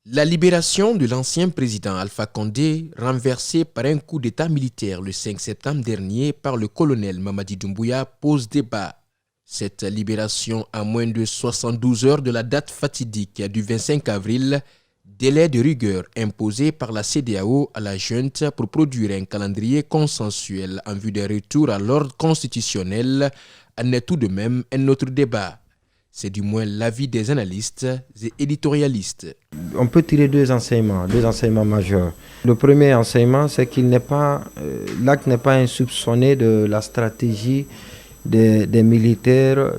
La libération de l'ancien président Alpha Condé, renversé par un coup d'état militaire le 5 septembre dernier par le colonel Mamadi Doumbouya, pose débat. Cette libération à moins de 72 heures de la date fatidique du 25 avril, délai de rigueur imposé par la CEDEAO à la junte pour produire un calendrier consensuel en vue d'un retour à l'ordre constitutionnel, en est tout de même un autre débat. C'est du moins l'avis des analystes et éditorialistes. On peut tirer deux enseignements majeurs. Le premier enseignement, c'est qu'il n'est pas, l'acte n'est pas insoupçonné de la stratégie des militaires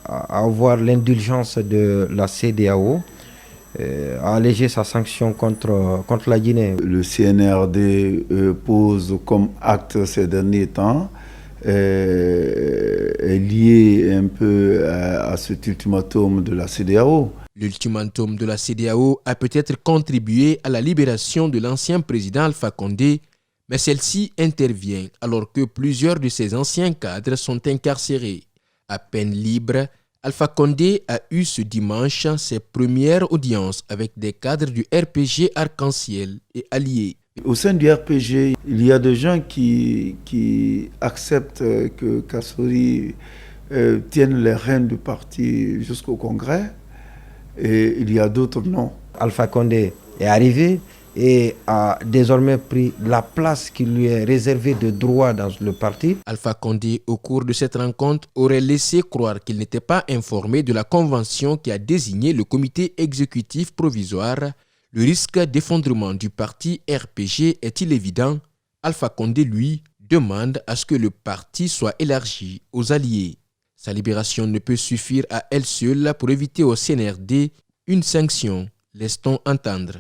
à avoir l'indulgence de la CEDEAO à alléger sa sanction contre la Guinée. Le CNRD pose comme acte ces derniers temps est lié un peu à cet ultimatum de la CEDEAO. L'ultimatum de la CEDEAO a peut-être contribué à la libération de l'ancien président Alpha Condé, mais celle-ci intervient alors que plusieurs de ses anciens cadres sont incarcérés. À peine libre, Alpha Condé a eu ce dimanche ses premières audiences avec des cadres du RPG Arc-en-Ciel et alliés. Au sein du RPG, il y a des gens qui acceptent que Kassory tienne les rênes du parti jusqu'au Congrès, et il y a d'autres non. Alpha Condé est arrivé et a désormais pris la place qui lui est réservée de droit dans le parti. Alpha Condé, au cours de cette rencontre, aurait laissé croire qu'il n'était pas informé de la convention qui a désigné le comité exécutif provisoire. Le risque d'effondrement du parti RPG est-il évident? Alpha Condé, lui, demande à ce que le parti soit élargi aux alliés. Sa libération ne peut suffire à elle seule pour éviter au CNRD une sanction, laisse-t-on entendre.